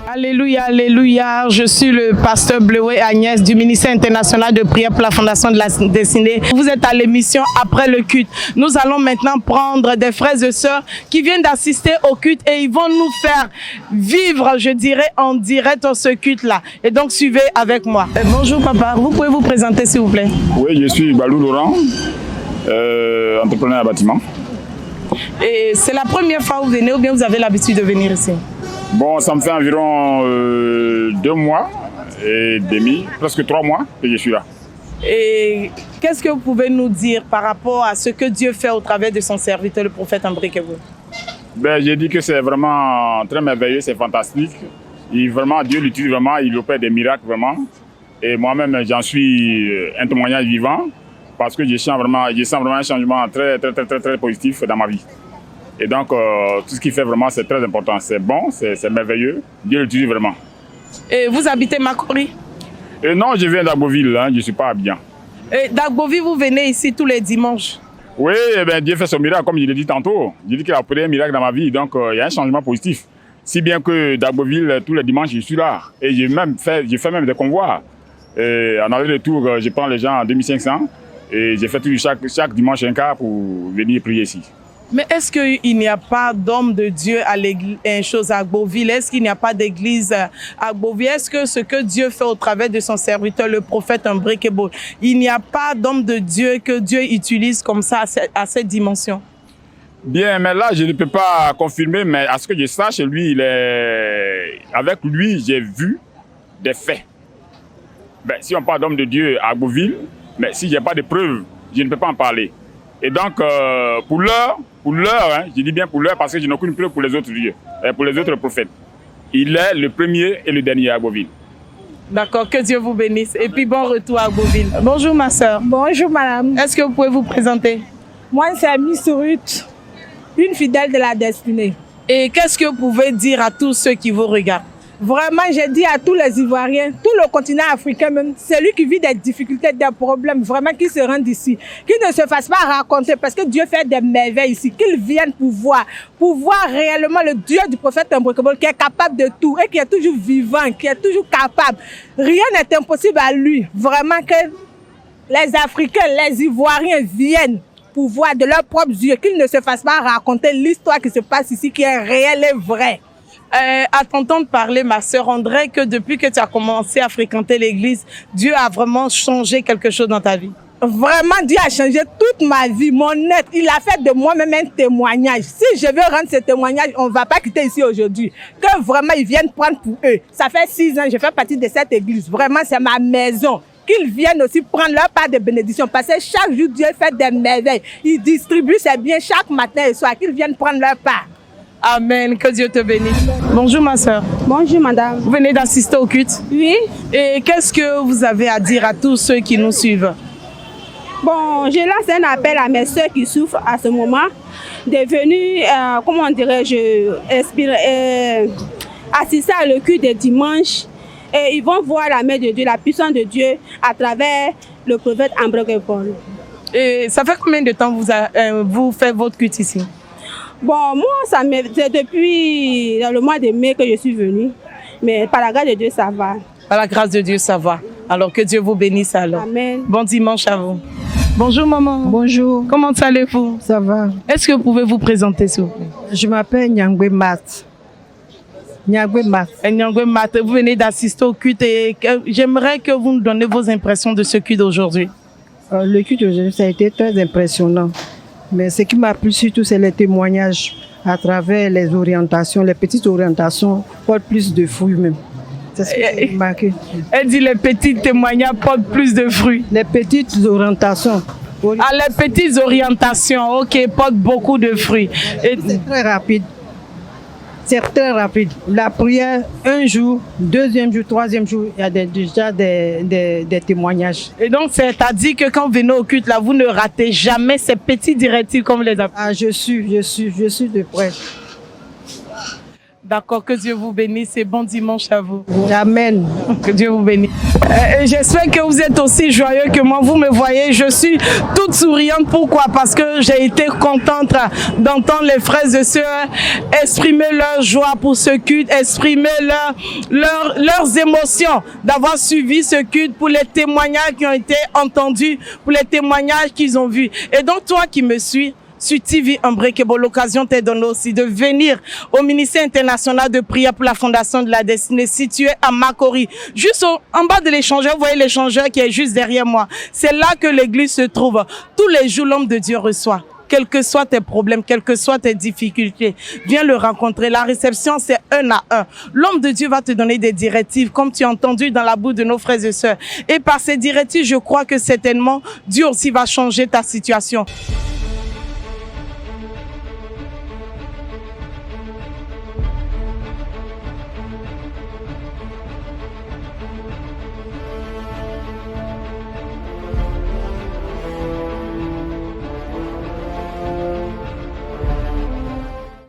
Alléluia, alléluia. Je suis le pasteur Bleué Agnès du ministère international de prière pour la fondation de la destinée. Vous êtes à l'émission Après le culte. Nous allons maintenant prendre des frères et sœurs qui viennent d'assister au culte et ils vont nous faire vivre, je dirais, en direct ce culte-là. Et donc, suivez avec moi. Bonjour papa, vous pouvez vous présenter s'il vous plaît? Oui, je suis Balou Laurent, entrepreneur à bâtiment. Et c'est la première fois que vous venez ou bien vous avez l'habitude de venir ici? Bon, ça me fait environ 2 mois et demi, presque 3 mois que je suis là. Et qu'est-ce que vous pouvez nous dire par rapport à ce que Dieu fait au travers de son serviteur, le prophète André Kéboué? J'ai dit que c'est vraiment très merveilleux, c'est fantastique. Et vraiment, Dieu l'utilise vraiment, il opère des miracles vraiment. Et moi-même, j'en suis un témoignage vivant parce que je sens vraiment un changement très positif dans ma vie. Et donc, tout ce qu'il fait vraiment, c'est très important. C'est bon, c'est merveilleux. Dieu l'utilise vraiment. Et vous habitez Makori? Non, je viens d'Agboville, je ne suis pas à Abidjan. Et d'Agboville, vous venez ici tous les dimanches? Oui, Dieu fait son miracle, comme je l'ai dit tantôt. J'ai dit qu'il a opéré un miracle dans ma vie, donc il y a un changement positif. Si bien que d'Agboville, tous les dimanches, je suis là. Et j'ai fait même des convois. En aller-retour, je prends les gens à 2500. Et j'ai fait chaque dimanche un quart pour venir prier ici. Mais est-ce qu'il n'y a pas d'homme de Dieu à l'église, à Agboville? Est-ce qu'il n'y a pas d'église à Agboville? Est-ce que ce que Dieu fait au travers de son serviteur, le prophète André Kéboué, il n'y a pas d'homme de Dieu que Dieu utilise comme ça à cette dimension? Bien, mais là, je ne peux pas confirmer, mais à ce que je sache, lui, avec lui, j'ai vu des faits. Si on parle d'homme de Dieu à Agboville, mais si je n'ai pas de preuves, je ne peux pas en parler. Et donc, pour l'heure, je dis bien pour l'heure parce que je n'ai aucune preuve pour les autres dieux, pour les autres prophètes. Il est le premier et le dernier à Agboville. D'accord, que Dieu vous bénisse. Et puis bon retour à Agboville. Bonjour ma soeur. Bonjour madame. Est-ce que vous pouvez vous présenter? Moi c'est Miss Ruth, une fidèle de la destinée. Et qu'est-ce que vous pouvez dire à tous ceux qui vous regardent? Vraiment, j'ai dit à tous les Ivoiriens, tout le continent africain même, celui qui vit des difficultés, des problèmes, vraiment qu'il se rende ici, qu'il ne se fasse pas raconter parce que Dieu fait des merveilles ici, qu'il vienne pour voir réellement le Dieu du prophète André Kéboué qui est capable de tout et qui est toujours vivant, qui est toujours capable. Rien n'est impossible à lui. Vraiment que les Africains, les Ivoiriens viennent pour voir de leurs propres yeux, qu'ils ne se fassent pas raconter l'histoire qui se passe ici, qui est réelle et vraie. À t'entendre parler, ma sœur, on dirait que depuis que tu as commencé à fréquenter l'église, Dieu a vraiment changé quelque chose dans ta vie. Vraiment, Dieu a changé toute ma vie, mon être. Il a fait de moi-même un témoignage. Si je veux rendre ce témoignage, on ne va pas quitter ici aujourd'hui. Que vraiment, ils viennent prendre pour eux. Ça fait 6 ans, je fais partie de cette église. Vraiment, c'est ma maison. Qu'ils viennent aussi prendre leur part de bénédiction. Parce que chaque jour, Dieu fait des merveilles. Il distribue ses biens chaque matin et soir. Qu'ils viennent prendre leur part. Amen, que Dieu te bénisse. Bonjour ma soeur. Bonjour madame. Vous venez d'assister au culte? Oui. Et qu'est-ce que vous avez à dire à tous ceux qui nous suivent? Bon, je lance un appel à mes soeurs qui souffrent à ce moment de venir, comment dirais-je, assister à le culte de dimanche. Et ils vont voir la main de Dieu, la puissance de Dieu à travers le prophète André Kéboué. Et ça fait combien de temps vous faites votre culte ici? Bon, moi, c'est depuis le mois de mai que je suis venue. Mais par la grâce de Dieu, ça va. Par la grâce de Dieu, ça va. Alors que Dieu vous bénisse alors. Amen. Bon dimanche à vous. Bonjour maman. Bonjour. Comment allez-vous? Ça va. Est-ce que vous pouvez vous présenter s'il vous plaît? Je m'appelle Nyangwe Mat. Nyangwe Mat. Nyangwe Mat, vous venez d'assister au culte et j'aimerais que vous nous donniez vos impressions de ce culte d'aujourd'hui. Le culte d'aujourd'hui, ça a été très impressionnant. Mais ce qui m'a plu surtout, c'est les témoignages à travers les orientations, les petites orientations portent plus de fruits même. C'est ce que j'ai remarqué. Elle dit les petits témoignages portent plus de fruits. Les petites orientations. Ah, les petites orientations, ok, portent beaucoup de fruits. C'est très rapide. C'est très rapide. La prière, un jour, deuxième jour, troisième jour, il y a déjà des témoignages. Et donc, c'est-à-dire que quand vous venez au culte, là, vous ne ratez jamais ces petits directives comme les appels. Ah, je suis de près. D'accord, que Dieu vous bénisse et bon dimanche à vous. Amen. Que Dieu vous bénisse. J'espère que vous êtes aussi joyeux que moi. Vous me voyez, je suis toute souriante. Pourquoi? Parce que j'ai été contente d'entendre les frères et sœurs exprimer leur joie pour ce culte, exprimer leurs émotions, d'avoir suivi ce culte, pour les témoignages qui ont été entendus, pour les témoignages qu'ils ont vus. Et donc, toi qui me suis sur TV Unbreakable, l'occasion t'est donnée aussi de venir au ministère international de prière pour la fondation de la destinée situé à Makori. Juste en bas de l'échangeur, vous voyez l'échangeur qui est juste derrière moi. C'est là que l'église se trouve. Tous les jours, l'homme de Dieu reçoit. Quels que soient tes problèmes, quelles que soient tes difficultés, viens le rencontrer. La réception, c'est 1 à 1. L'homme de Dieu va te donner des directives, comme tu as entendu dans la bouche de nos frères et sœurs. Et par ces directives, je crois que certainement, Dieu aussi va changer ta situation.